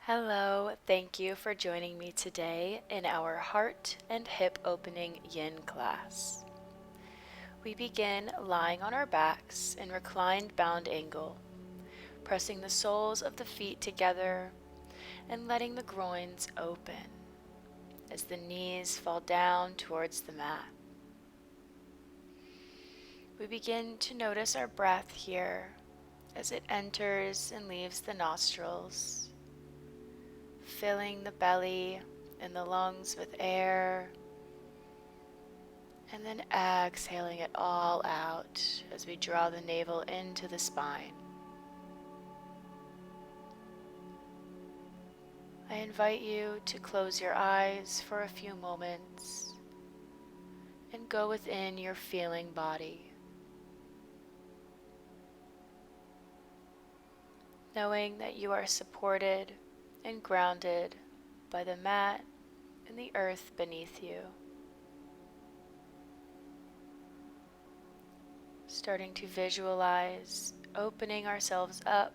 Hello, thank you for joining me today in our heart and hip opening yin class. We begin lying on our backs in reclined bound angle, pressing the soles of the feet together and letting the groins open as the knees fall down towards the mat. We begin to notice our breath here as it enters and leaves the nostrils, filling the belly and the lungs with air, and then exhaling it all out as we draw the navel into the spine. I invite you to close your eyes for a few moments and go within your feeling body, knowing that you are supported and grounded by the mat and the earth beneath you. Starting to visualize opening ourselves up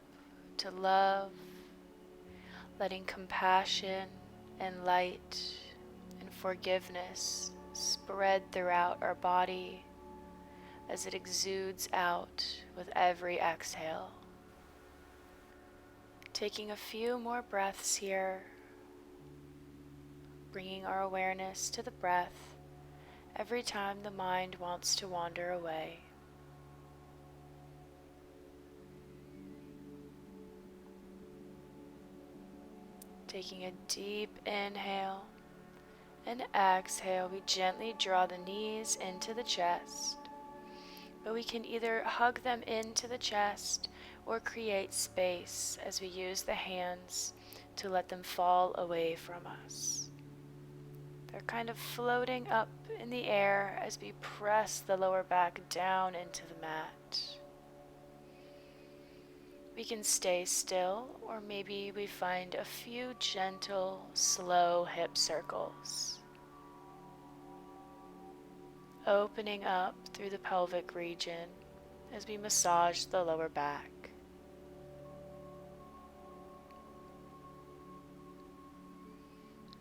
to love, letting compassion and light and forgiveness spread throughout our body as it exudes out with every exhale. Taking a few more breaths here, bringing our awareness to the breath every time the mind wants to wander away. Taking a deep inhale and exhale, we gently draw the knees into the chest, but we can either hug them into the chest or create space as we use the hands to let them fall away from us. They're kind of floating up in the air as we press the lower back down into the mat. We can stay still, or maybe we find a few gentle, slow hip circles, opening up through the pelvic region as we massage the lower back.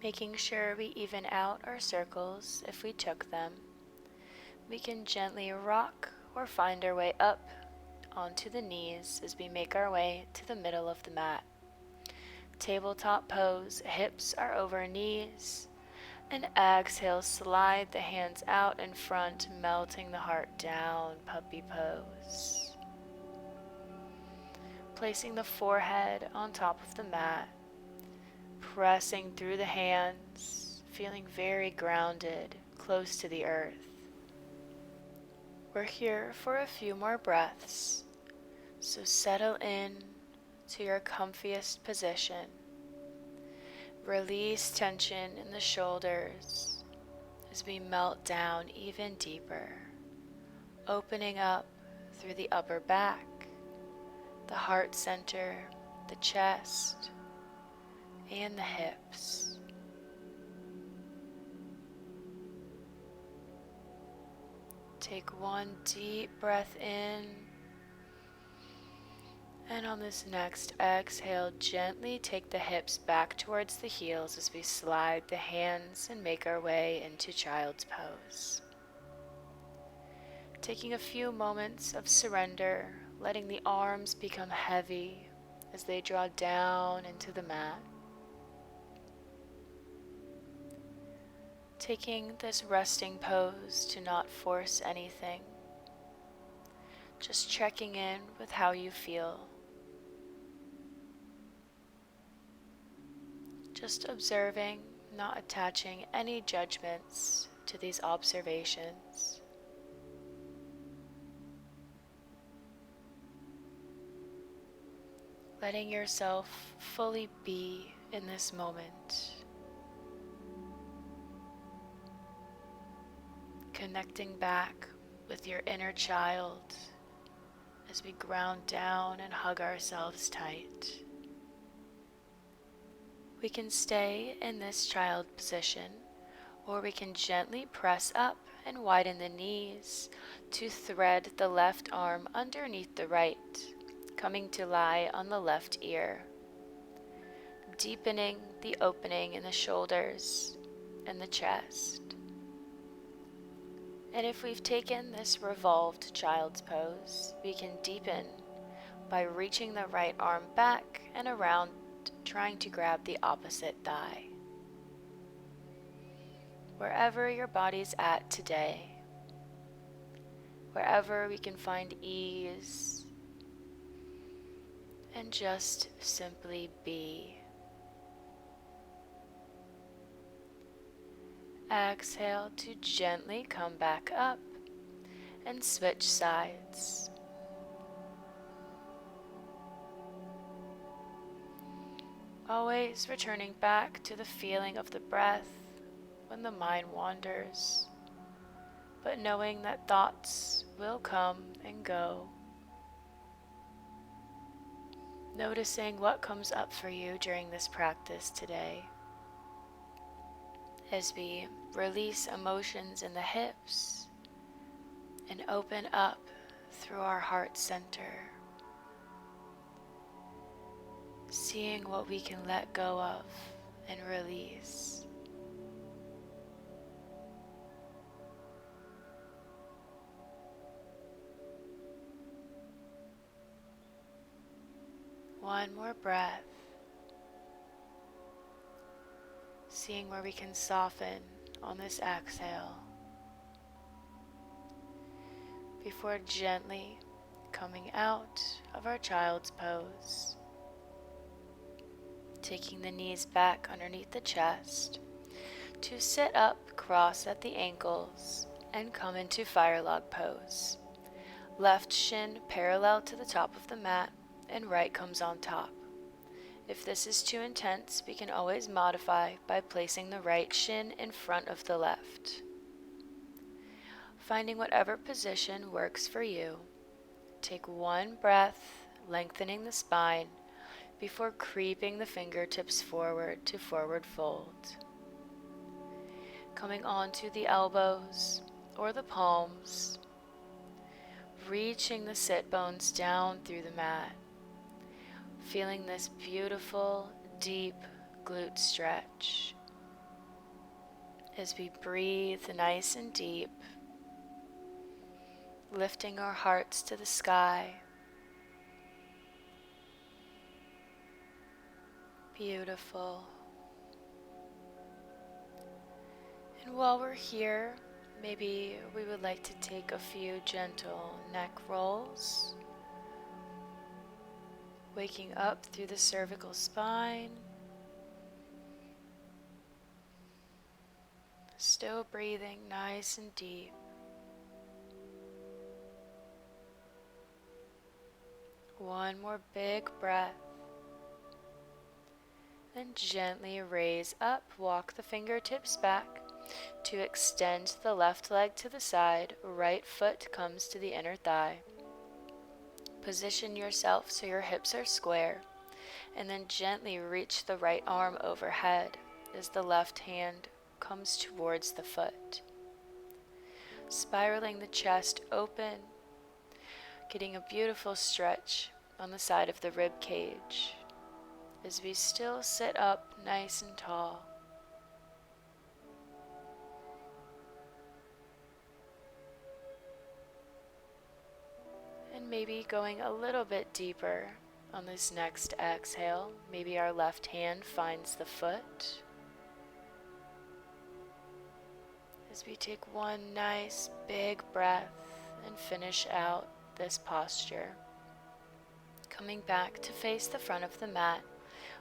Making sure we even out our circles if we took them. We can gently rock or find our way up onto the knees as we make our way to the middle of the mat. Tabletop pose, hips are over knees, and exhale, slide the hands out in front, melting the heart down, puppy pose. Placing the forehead on top of the mat, pressing through the hands, feeling very grounded, close to the earth. We're here for a few more breaths, so settle in to your comfiest position. Release tension in the shoulders as we melt down even deeper, opening up through the upper back, the heart center, the chest, and the hips. Take one deep breath in, and on this next exhale, gently take the hips back towards the heels as we slide the hands and make our way into child's pose. Taking a few moments of surrender, letting the arms become heavy as they draw down into the mat. Taking this resting pose to not force anything, just checking in with how you feel. Just observing, not attaching any judgments to these observations. Letting yourself fully be in this moment. Connecting back with your inner child as we ground down and hug ourselves tight. We can stay in this child position, or we can gently press up and widen the knees to thread the left arm underneath the right, coming to lie on the left ear. deepening the opening in the shoulders and the chest. And if we've taken this revolved child's pose, we can deepen by reaching the right arm back and around, trying to grab the opposite thigh. Wherever your body's at today, wherever we can find ease, and just simply be. Exhale to gently come back up and switch sides. Always returning back to the feeling of the breath when the mind wanders, but knowing that thoughts will come and go. Noticing what comes up for you during this practice today. As we release emotions in the hips and open up through our heart center, seeing what we can let go of and release. One more breath. Seeing where we can soften on this exhale before gently coming out of our child's pose. Taking the knees back underneath the chest to sit up, cross at the ankles, and come into fire log pose. Left shin parallel to the top of the mat and right comes on top. If this is too intense, we can always modify by placing the right shin in front of the left. Finding whatever position works for you. Take one breath, lengthening the spine before creeping the fingertips forward to forward fold. Coming onto the elbows or the palms, reaching the sit bones down through the mat. Feeling this beautiful, deep glute stretch as we breathe nice and deep, lifting our hearts to the sky. Beautiful. And while we're here, maybe we would like to take a few gentle neck rolls. Waking up through the cervical spine. Still breathing nice and deep. One more big breath. Then gently raise up, walk the fingertips back to extend the left leg to the side, right foot comes to the inner thigh. Position yourself so your hips are square, and then gently reach the right arm overhead as the left hand comes towards the foot. Spiraling the chest open, getting a beautiful stretch on the side of the rib cage as we still sit up nice and tall. And maybe going a little bit deeper on this next exhale. Maybe our left hand finds the foot. As we take one nice big breath and finish out this posture. Coming back to face the front of the mat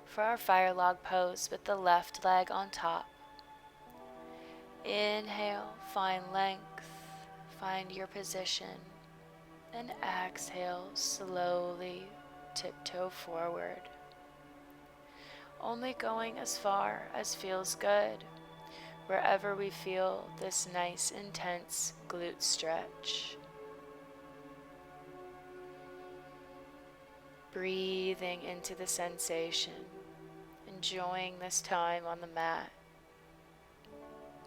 for our fire log pose with the left leg on top. Inhale, find length, find your position. And exhale, slowly tiptoe forward. Only going as far as feels good, wherever we feel this nice intense glute stretch. Breathing into the sensation, enjoying this time on the mat.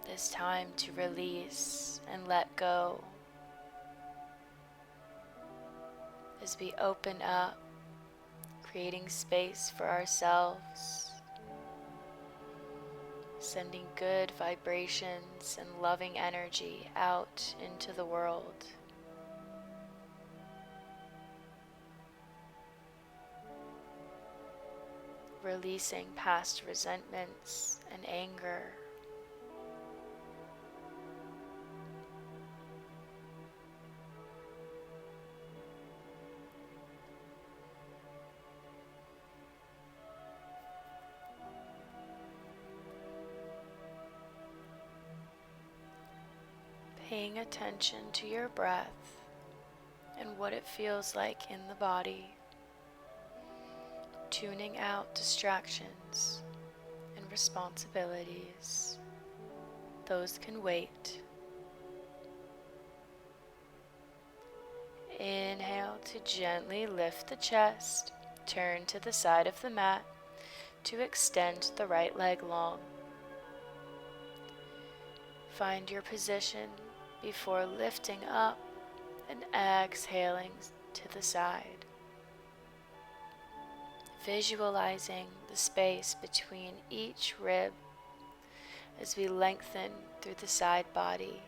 This time to release and let go. As we open up, creating space for ourselves sending good vibrations and loving energy out into the world. Releasing past resentments and anger. Paying attention to your breath and what it feels like in the body. Tuning out distractions and responsibilities. Those can wait. Inhale to gently lift the chest, turn to the side of the mat to extend the right leg long. Find your position before lifting up and exhaling to the side. Visualizing the space between each rib as we lengthen through the side body.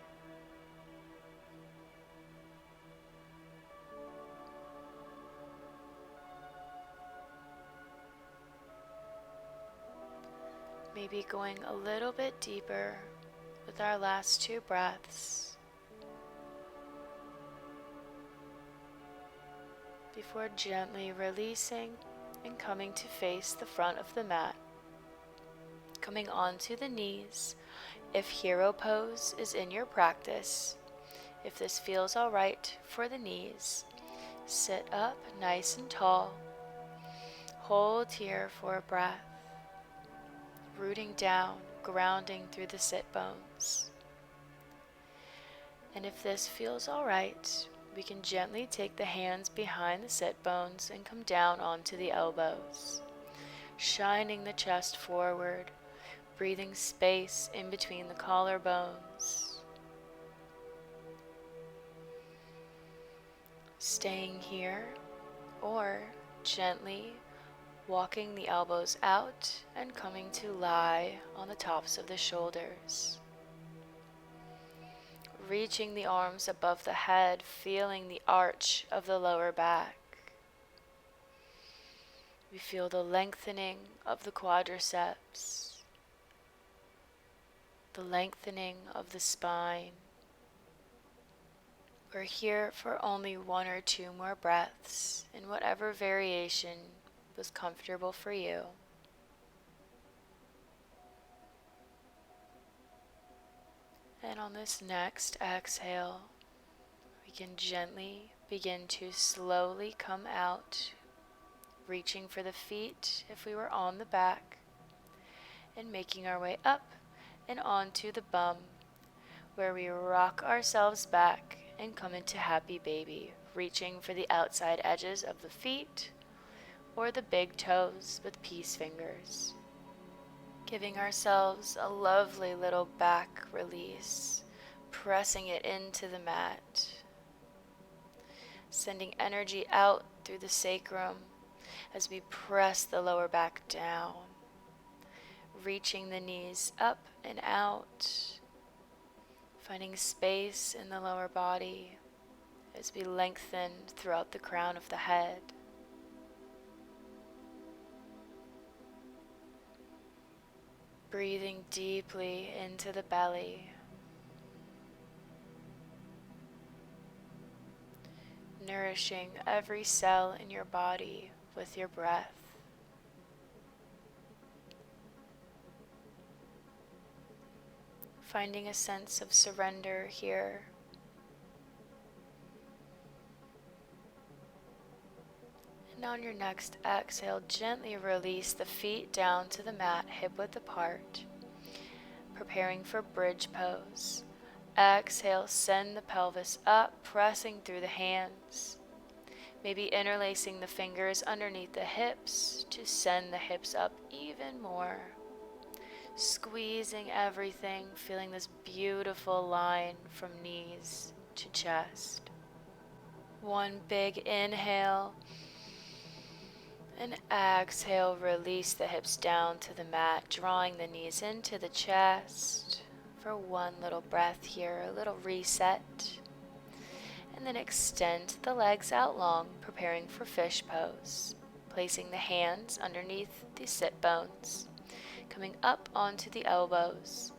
Maybe going a little bit deeper with our last 2 breaths before gently releasing and coming to face the front of the mat. Coming onto the knees if hero pose is in your practice. If this feels alright for the knees, sit up nice and tall. Hold here for a breath. Rooting down, grounding through the sit bones. And if this feels alright, we can gently take the hands behind the sit bones and come down onto the elbows, shining the chest forward, breathing space in between the collarbones. Staying here, or gently walking the elbows out and coming to lie on the tops of the shoulders. Reaching the arms above the head, feeling the arch of the lower back. We feel the lengthening of the quadriceps, the lengthening of the spine. We're here for only 1 or 2 more breaths in whatever variation was comfortable for you. And on this next exhale, we can gently begin to slowly come out, reaching for the feet if we were on the back, and making our way up and onto the bum, where we rock ourselves back and come into happy baby, reaching for the outside edges of the feet or the big toes with peace fingers. Giving ourselves a lovely little back release, pressing it into the mat, sending energy out through the sacrum as we press the lower back down, reaching the knees up and out, finding space in the lower body as we lengthen throughout the crown of the head. Breathing deeply into the belly. Nourishing every cell in your body with your breath. Finding a sense of surrender here. And on your next exhale, gently release the feet down to the mat, hip width apart, preparing for bridge pose. Exhale, send the pelvis up, pressing through the hands. Maybe interlacing the fingers underneath the hips to send the hips up even more. Squeezing everything, feeling this beautiful line from knees to chest. One big inhale. And exhale, release the hips down to the mat, drawing the knees into the chest for one little breath here, a little reset. And then extend the legs out long, preparing for fish pose. Placing the hands underneath the sit bones, coming up onto the elbows,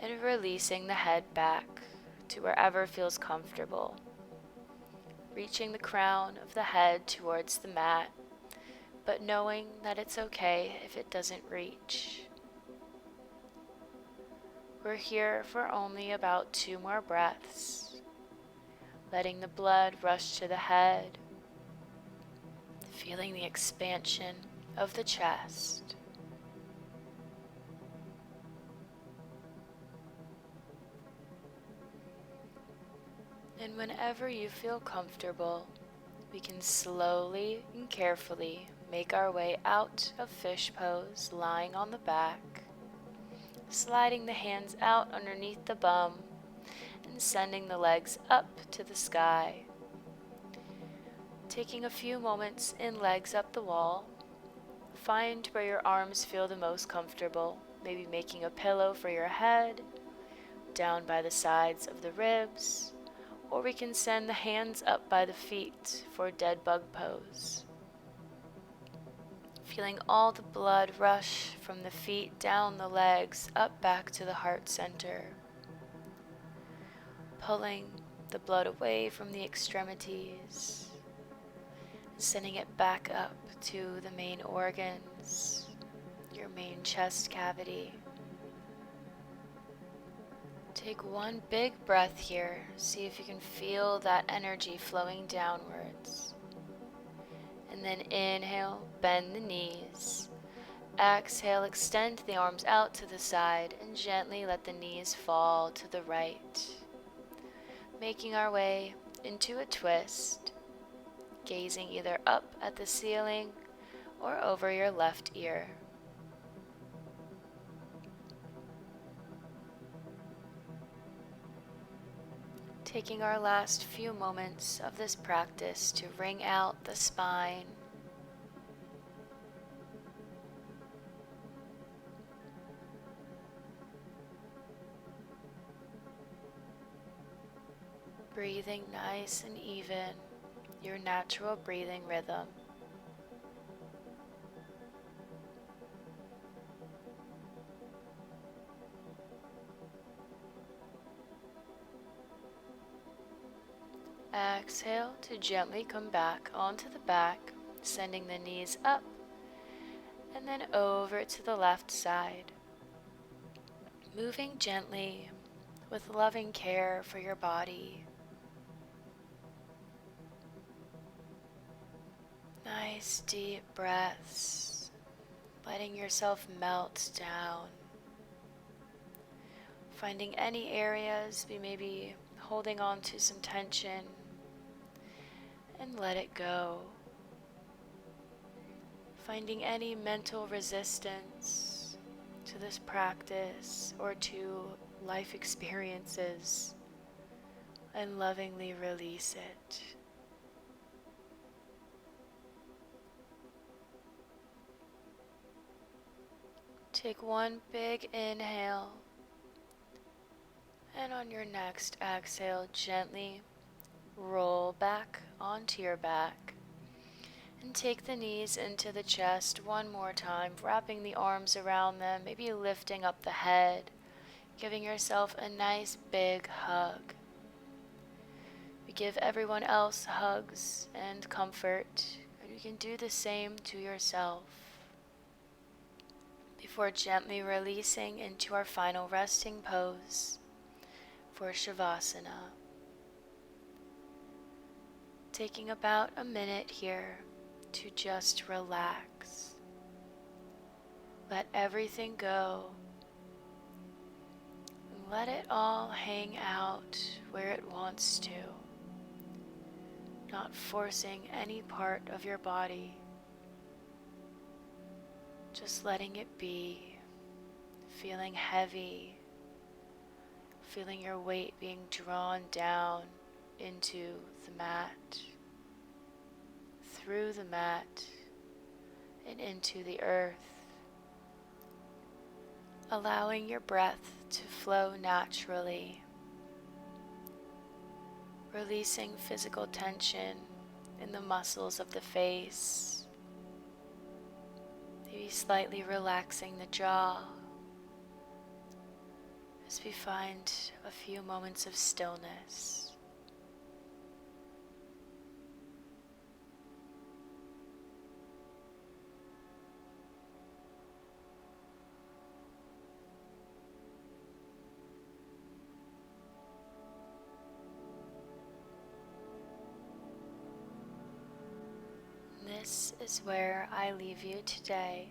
and releasing the head back to wherever feels comfortable. Reaching the crown of the head towards the mat, but knowing that it's okay if it doesn't reach. We're here for only about 2 more breaths, letting the blood rush to the head, feeling the expansion of the chest. And whenever you feel comfortable, we can slowly and carefully make our way out of fish pose, lying on the back, sliding the hands out underneath the bum, and sending the legs up to the sky. Taking a few moments in legs up the wall, find where your arms feel the most comfortable, maybe making a pillow for your head, down by the sides of the ribs, or we can send the hands up by the feet for dead bug pose. Feeling all the blood rush from the feet down the legs up back to the heart center. Pulling the blood away from the extremities, sending it back up to the main organs, your main chest cavity. Take one big breath here. See if you can feel that energy flowing downwards. And then inhale, bend the knees. Exhale, extend the arms out to the side and gently let the knees fall to the right. Making our way into a twist, gazing either up at the ceiling or over your left ear. Taking our last few moments of this practice to wring out the spine. Breathing nice and even, your natural breathing rhythm. Exhale to gently come back onto the back, sending the knees up and then over to the left side. Moving gently with loving care for your body. Nice deep breaths, letting yourself melt down. Finding any areas we may be holding on to some tension, and let it go. Finding any mental resistance to this practice or to life experiences, and lovingly release it. Take one big inhale, and on your next exhale, gently roll back onto your back and take the knees into the chest one more time, wrapping the arms around them, maybe lifting up the head, giving yourself a nice big hug. We give everyone else hugs and comfort, and you can do the same to yourself before gently releasing into our final resting pose for Shavasana. Taking about a minute here to just relax. Let everything go. And let it all hang out where it wants to. Not forcing any part of your body. Just letting it be. Feeling heavy. Feeling your weight being drawn down into the mat, through the mat, and into the earth, allowing your breath to flow naturally, releasing physical tension in the muscles of the face, maybe slightly relaxing the jaw as we find a few moments of stillness. This is where I leave you today.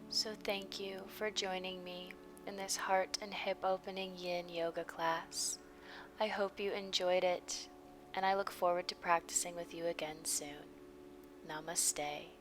So thank you for joining me in this heart and hip opening yin yoga class. I hope you enjoyed it, and I look forward to practicing with you again soon. Namaste.